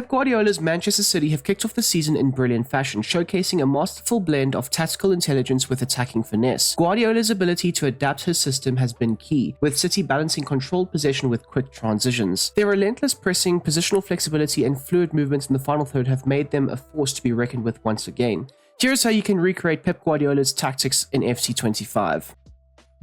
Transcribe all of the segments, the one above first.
Pep Guardiola's Manchester City have kicked off the season in brilliant fashion, showcasing a masterful blend of tactical intelligence with attacking finesse. Guardiola's ability to adapt his system has been key, with City balancing controlled possession with quick transitions. Their relentless pressing, positional flexibility, and fluid movements in the final third have made them a force to be reckoned with once again. Here's how you can recreate Pep Guardiola's tactics in FC25.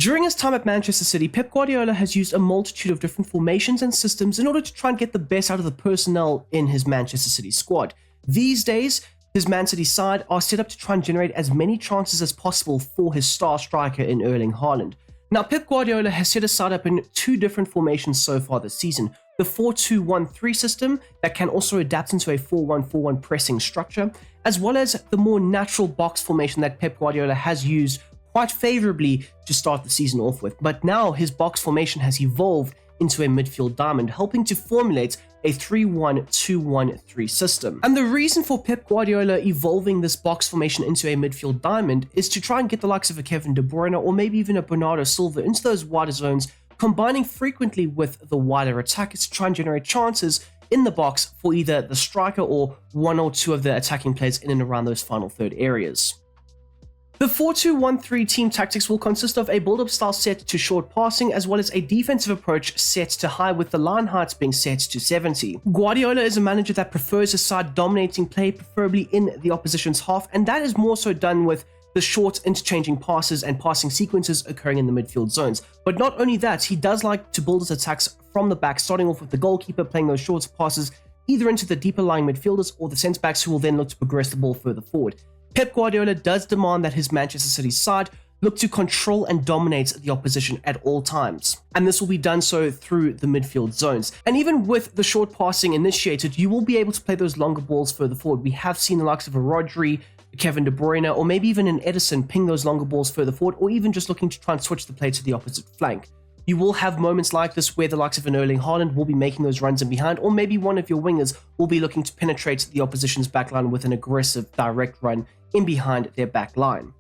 During his time at Manchester City, Pep Guardiola has used a multitude of different formations and systems in order to try and get the best out of the personnel in his Manchester City squad. These days, his Man City side are set up to try and generate as many chances as possible for his star striker in Erling Haaland. Now, Pep Guardiola has set his side up in two different formations so far this season. The 4-2-1-3 system that can also adapt into a 4-1-4-1 pressing structure, as well as the more natural box formation that Pep Guardiola has used quite favorably to start the season off with. But now his box formation has evolved into a midfield diamond, helping to formulate a 3-1-2-1-3 system. And the reason for Pep Guardiola evolving this box formation into a midfield diamond is to try and get the likes of a Kevin De Bruyne or maybe even a Bernardo Silva into those wider zones, combining frequently with the wider attackers to try and generate chances in the box for either the striker or one or two of the attacking players in and around those final third areas. The 4-2-1-3 team tactics will consist of a build-up style set to short passing, as well as a defensive approach set to high, with the line heights being set to 70. Guardiola is a manager that prefers his side dominating play, preferably in the opposition's half, and that is more so done with the short interchanging passes and passing sequences occurring in the midfield zones. But not only that, he does like to build his attacks from the back, starting off with the goalkeeper playing those short passes either into the deeper lying midfielders or the centre-backs, who will then look to progress the ball further forward. Pep Guardiola does demand that his Manchester City side look to control and dominate the opposition at all times, and this will be done so through the midfield zones. And even with the short passing initiated, you will be able to play those longer balls further forward. We have seen the likes of a Rodri, Kevin De Bruyne, or maybe even an Edison ping those longer balls further forward, or even just looking to try and switch the play to the opposite flank. You will have moments like this where the likes of an Erling Haaland will be making those runs in behind, or maybe one of your wingers will be looking to penetrate the opposition's backline with an aggressive direct run in behind their back line.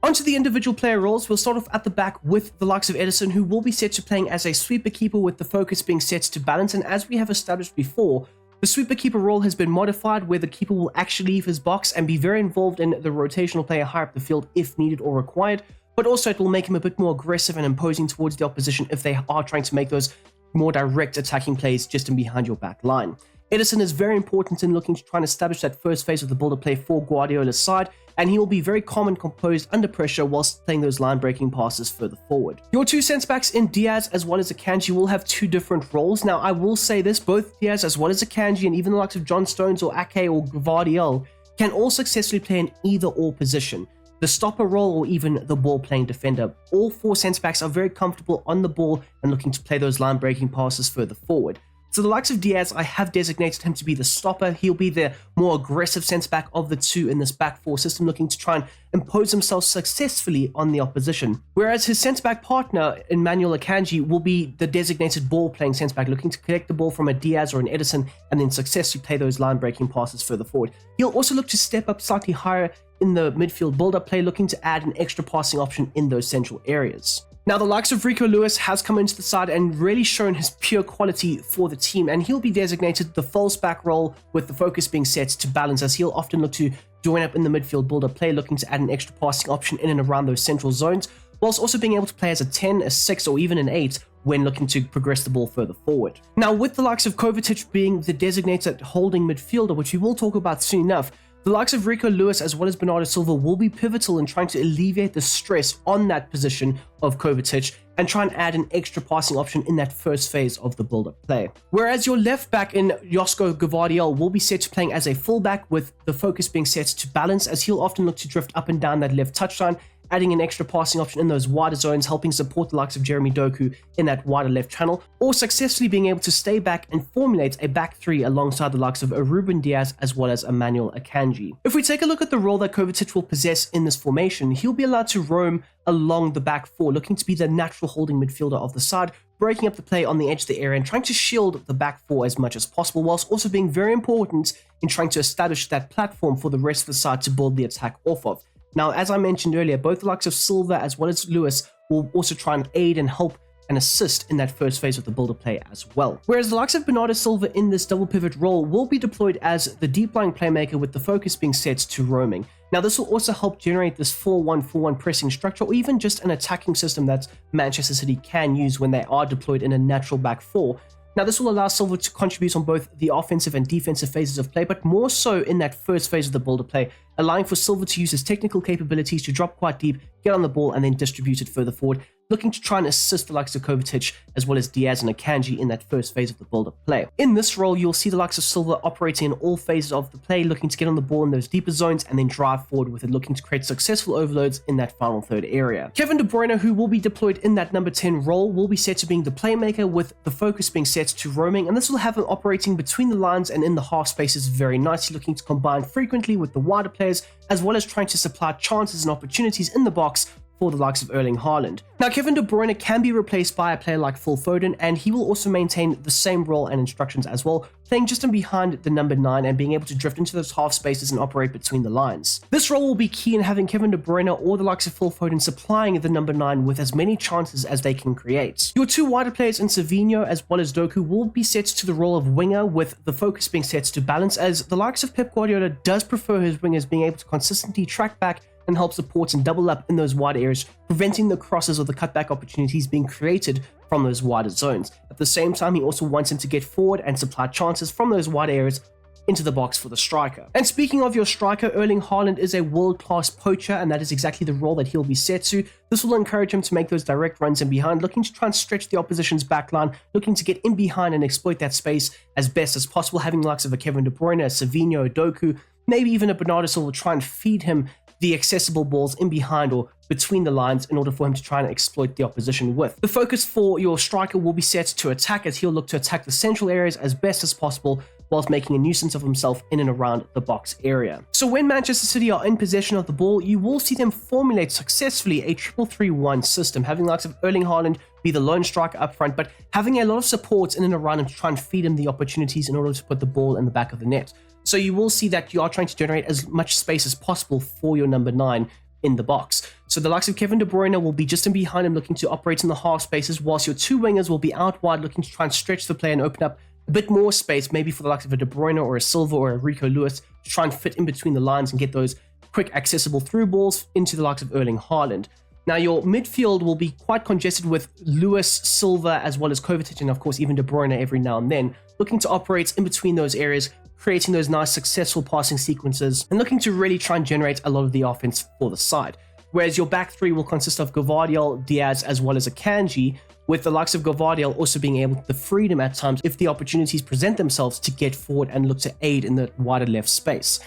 Onto the individual player roles, we'll start off at the back with the likes of Edison, who will be set to playing as a sweeper keeper with the focus being set to balance. And as we have established before, the sweeper keeper role has been modified where the keeper will actually leave his box and be very involved in the rotational player higher up the field if needed or required, but also it will make him a bit more aggressive and imposing towards the opposition if they are trying to make those more direct attacking plays just in behind your back line. Edison is very important in looking to try and establish that first phase of the build-up play for Guardiola's side, and he will be very calm and composed under pressure whilst playing those line-breaking passes further forward. Your two centre-backs in Diaz as well as Akanji will have two different roles. Now, I will say this, both Diaz as well as Akanji and even the likes of John Stones or Ake or Gvardiol can all successfully play in either-or position. The stopper role or even the ball-playing defender. All four centre-backs are very comfortable on the ball and looking to play those line-breaking passes further forward. So the likes of Diaz, I have designated him to be the stopper. He'll be the more aggressive centre-back of the two in this back four system, looking to try and impose himself successfully on the opposition. Whereas his centre-back partner, Emmanuel Akanji, will be the designated ball-playing centre-back, looking to collect the ball from a Diaz or an Edison and then successfully play those line-breaking passes further forward. He'll also look to step up slightly higher in the midfield build-up play, looking to add an extra passing option in those central areas. Now, the likes of Rico Lewis has come into the side and really shown his pure quality for the team, and he'll be designated the false back role with the focus being set to balance, as he'll often look to join up in the midfield build-up play, looking to add an extra passing option in and around those central zones, whilst also being able to play as a 10, a 6, or even an 8 when looking to progress the ball further forward. Now, with the likes of Kovacic being the designated holding midfielder, which we will talk about soon enough, the likes of Rico Lewis as well as Bernardo Silva will be pivotal in trying to alleviate the stress on that position of Kovacic and try and add an extra passing option in that first phase of the build-up play. Whereas your left back in Josko Gvardiol will be set to playing as a fullback with the focus being set to balance, as he'll often look to drift up and down that left touchline, adding an extra passing option in those wider zones, helping support the likes of Jeremy Doku in that wider left channel, or successfully being able to stay back and formulate a back three alongside the likes of Ruben Diaz as well as Emmanuel Akanji. If we take a look at the role that Kovacic will possess in this formation, he'll be allowed to roam along the back four, looking to be the natural holding midfielder of the side, breaking up the play on the edge of the area and trying to shield the back four as much as possible, whilst also being very important in trying to establish that platform for the rest of the side to build the attack off of. Now, as I mentioned earlier, both the likes of Silva as well as Lewis will also try and aid and help and assist in that first phase of the builder play as well. Whereas the likes of Bernardo Silva in this double pivot role will be deployed as the deep lying playmaker with the focus being set to roaming. Now this will also help generate this 4-1-4-1 pressing structure, or even just an attacking system that Manchester City can use when they are deployed in a natural back four. Now this will allow Silva to contribute on both the offensive and defensive phases of play, but more so in that first phase of the builder play, allowing for Silva to use his technical capabilities to drop quite deep, get on the ball, and then distribute it further forward, looking to try and assist the likes of Kovacic as well as Diaz and Akanji in that first phase of the build-up play. In this role, you'll see the likes of Silva operating in all phases of the play, looking to get on the ball in those deeper zones and then drive forward with it, looking to create successful overloads in that final third area. Kevin De Bruyne, who will be deployed in that number 10 role, will be set to being the playmaker with the focus being set to roaming, and this will have him operating between the lines and in the half spaces very nicely, looking to combine frequently with the wider players as well as trying to supply chances and opportunities in the box for the likes of Erling Haaland. Now, Kevin De Bruyne can be replaced by a player like Phil Foden, and he will also maintain the same role and instructions as well, playing just in behind the number 9 and being able to drift into those half spaces and operate between the lines. This role will be key in having Kevin De Bruyne or the likes of Phil Foden supplying the number 9 with as many chances as they can create. Your two wider players in Savinho as well as Doku will be set to the role of winger, with the focus being set to balance, as the likes of Pep Guardiola does prefer his wingers being able to consistently track back and help support and double up in those wide areas, preventing the crosses or the cutback opportunities being created from those wider zones. At the same time, he also wants him to get forward and supply chances from those wide areas into the box for the striker. And speaking of your striker, Erling Haaland is a world-class poacher, and that is exactly the role that he'll be set to. This will encourage him to make those direct runs in behind, looking to try and stretch the opposition's backline, looking to get in behind and exploit that space as best as possible, having the likes of a Kevin De Bruyne, a Savinho, a Doku, maybe even a Bernardo Silva try and feed him the accessible balls in behind or between the lines in order for him to try and exploit the opposition with. The focus for your striker will be set to attack, as he'll look to attack the central areas as best as possible whilst making a nuisance of himself in and around the box area. So when Manchester City are in possession of the ball, you will see them formulate successfully a 3-3-1 system, having the likes of Erling Haaland be the lone striker up front, but having a lot of support in and around him to try and feed him the opportunities in order to put the ball in the back of the net. So you will see that you are trying to generate as much space as possible for your number 9 in the box. So the likes of Kevin De Bruyne will be just in behind him, looking to operate in the half spaces, whilst your two wingers will be out wide, looking to try and stretch the play and open up a bit more space, maybe for the likes of a De Bruyne or a Silva or a Rico Lewis, to try and fit in between the lines and get those quick accessible through balls into the likes of Erling Haaland. Now, your midfield will be quite congested with Lewis, Silva, as well as Kovacic, and of course even De Bruyne every now and then, looking to operate in between those areas, creating those nice successful passing sequences and looking to really try and generate a lot of the offense for the side. Whereas your back three will consist of Gvardiol, Diaz, as well as Akanji, with the likes of Gvardiol also being able to the freedom at times if the opportunities present themselves to get forward and look to aid in the wider left space.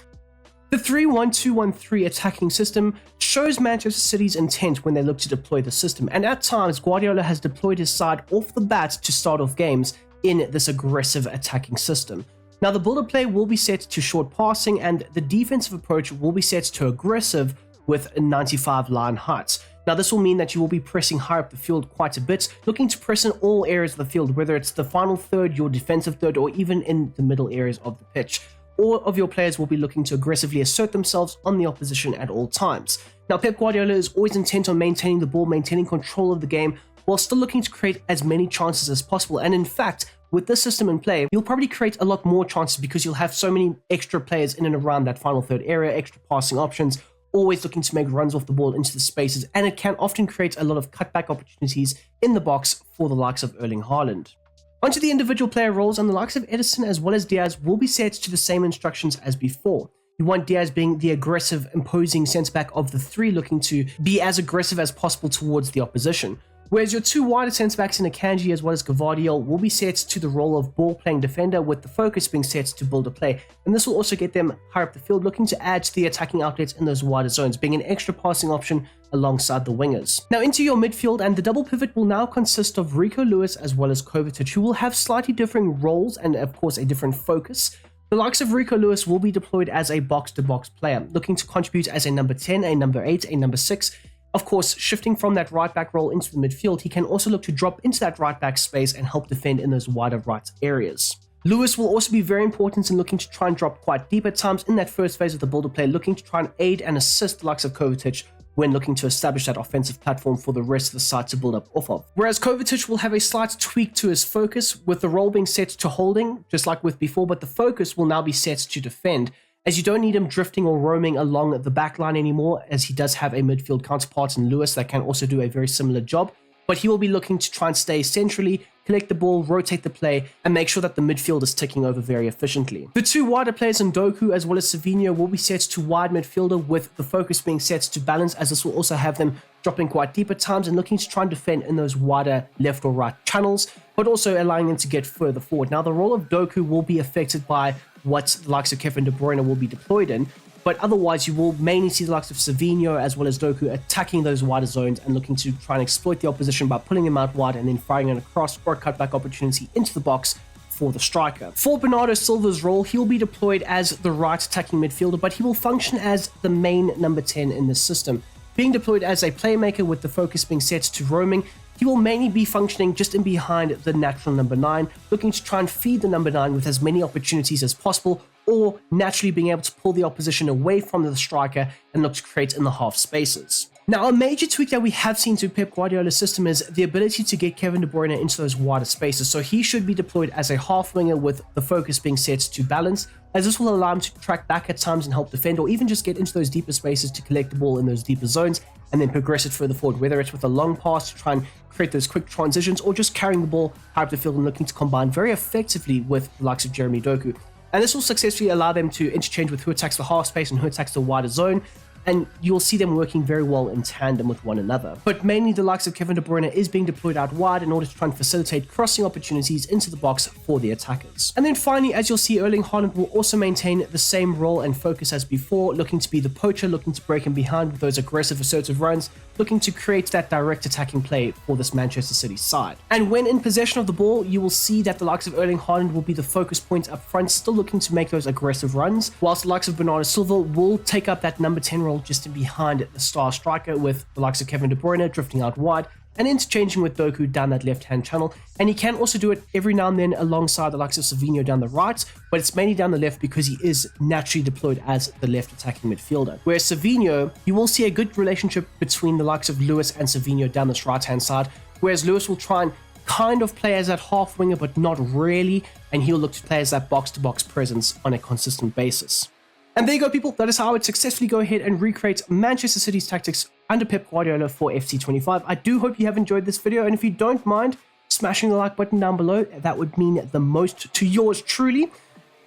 The 3-1-2-1-3 attacking system shows Manchester City's intent when they look to deploy the system, and at times Guardiola has deployed his side off the bat to start off games in this aggressive attacking system. Now, the build-up play will be set to short passing, and the defensive approach will be set to aggressive with 95 line heights. Now, this will mean that you will be pressing higher up the field quite a bit, looking to press in all areas of the field, whether it's the final third, your defensive third, or even in the middle areas of the pitch. All of your players will be looking to aggressively assert themselves on the opposition at all times. Now, Pep Guardiola is always intent on maintaining the ball, maintaining control of the game, while still looking to create as many chances as possible. And in fact, with this system in play, you'll probably create a lot more chances because you'll have so many extra players in and around that final third area, extra passing options, always looking to make runs off the ball into the spaces, and it can often create a lot of cutback opportunities in the box for the likes of Erling Haaland. Onto the individual player roles, and the likes of Edison as well as Diaz will be set to the same instructions as before. You want Diaz being the aggressive, imposing centre-back of the three, looking to be as aggressive as possible towards the opposition. Whereas your two wider centre-backs in Akanji as well as Gvardiol will be set to the role of ball-playing defender, with the focus being set to build a play. And this will also get them higher up the field, looking to add to the attacking outlets in those wider zones, being an extra passing option alongside the wingers. Now, into your midfield, and the double pivot will now consist of Rico Lewis as well as Kovacic, who will have slightly differing roles and, of course, a different focus. The likes of Rico Lewis will be deployed as a box-to-box player, looking to contribute as a number 10, a number 8, a number 6, of course, shifting from that right-back role into the midfield. He can also look to drop into that right-back space and help defend in those wider right areas. Lewis will also be very important in looking to try and drop quite deep at times in that first phase of the build-up play, looking to try and aid and assist the likes of Kovacic when looking to establish that offensive platform for the rest of the side to build up off of. Whereas Kovacic will have a slight tweak to his focus, with the role being set to holding, just like with before, but the focus will now be set to defend, as you don't need him drifting or roaming along the back line anymore, as he does have a midfield counterpart in Lewis that can also do a very similar job. But he will be looking to try and stay centrally, collect the ball, rotate the play, and make sure that the midfield is ticking over very efficiently. The two wider players in Doku as well as Savinho will be set to wide midfielder, with the focus being set to balance, as this will also have them dropping quite deep at times and looking to try and defend in those wider left or right channels, but also allowing them to get further forward. Now, the role of Doku will be affected by what the likes of Kevin De Bruyne will be deployed in, but otherwise you will mainly see the likes of Savinho as well as Doku attacking those wider zones and looking to try and exploit the opposition by pulling him out wide and then firing an across or a cutback opportunity into the box for the striker. For Bernardo Silva's role, he'll be deployed as the right attacking midfielder, but he will function as the main number 10 in this system. Being deployed as a playmaker with the focus being set to roaming, he will mainly be functioning just in behind the natural number 9, looking to try and feed the number 9 with as many opportunities as possible, or naturally being able to pull the opposition away from the striker and look to create in the half spaces. Now, a major tweak that we have seen to Pep Guardiola's system is the ability to get Kevin De Bruyne into those wider spaces, so he should be deployed as a half winger with the focus being set to balance, as this will allow him to track back at times and help defend, or even just get into those deeper spaces to collect the ball in those deeper zones and then progress it further forward, whether it's with a long pass to try and create those quick transitions, or just carrying the ball high up the field and looking to combine very effectively with the likes of Jeremy Doku. And this will successfully allow them to interchange with who attacks the half space and who attacks the wider zone, and you'll see them working very well in tandem with one another. But mainly the likes of Kevin De Bruyne is being deployed out wide in order to try and facilitate crossing opportunities into the box for the attackers. And then finally, as you'll see, Erling Haaland will also maintain the same role and focus as before, looking to be the poacher, looking to break in behind with those aggressive, assertive runs, looking to create that direct attacking play for this Manchester City side. And when in possession of the ball, you will see that the likes of Erling Haaland will be the focus point up front, still looking to make those aggressive runs, whilst the likes of Bernardo Silva will take up that number 10 role just in behind the star striker, with the likes of Kevin De Bruyne drifting out wide and interchanging with Doku down that left-hand channel. And he can also do it every now and then alongside the likes of Savinho down the right, but it's mainly down the left because he is naturally deployed as the left attacking midfielder. Whereas Savinho, you will see a good relationship between the likes of Lewis and Savinho down this right-hand side, whereas Lewis will try and kind of play as that half winger, but not really, and he'll look to play as that box-to-box presence on a consistent basis. And there you go, people. That is how I would successfully go ahead and recreate Manchester City's tactics under Pep Guardiola for FC25. I do hope you have enjoyed this video, and if you don't mind smashing the like button down below, that would mean the most to yours truly.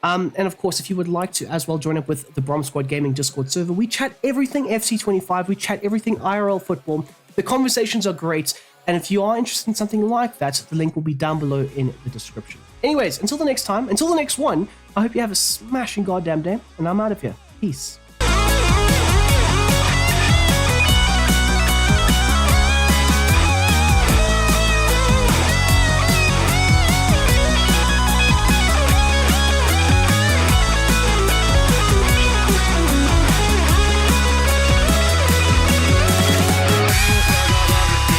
And of course, if you would like to as well join up with the Brom Squad Gaming Discord server, we chat everything FC25, we chat everything IRL football. The conversations are great, and if you are interested in something like that, the link will be down below in the description. Anyways, until the next time, until the next one, I hope you have a smashing goddamn day, and I'm out of here. Peace.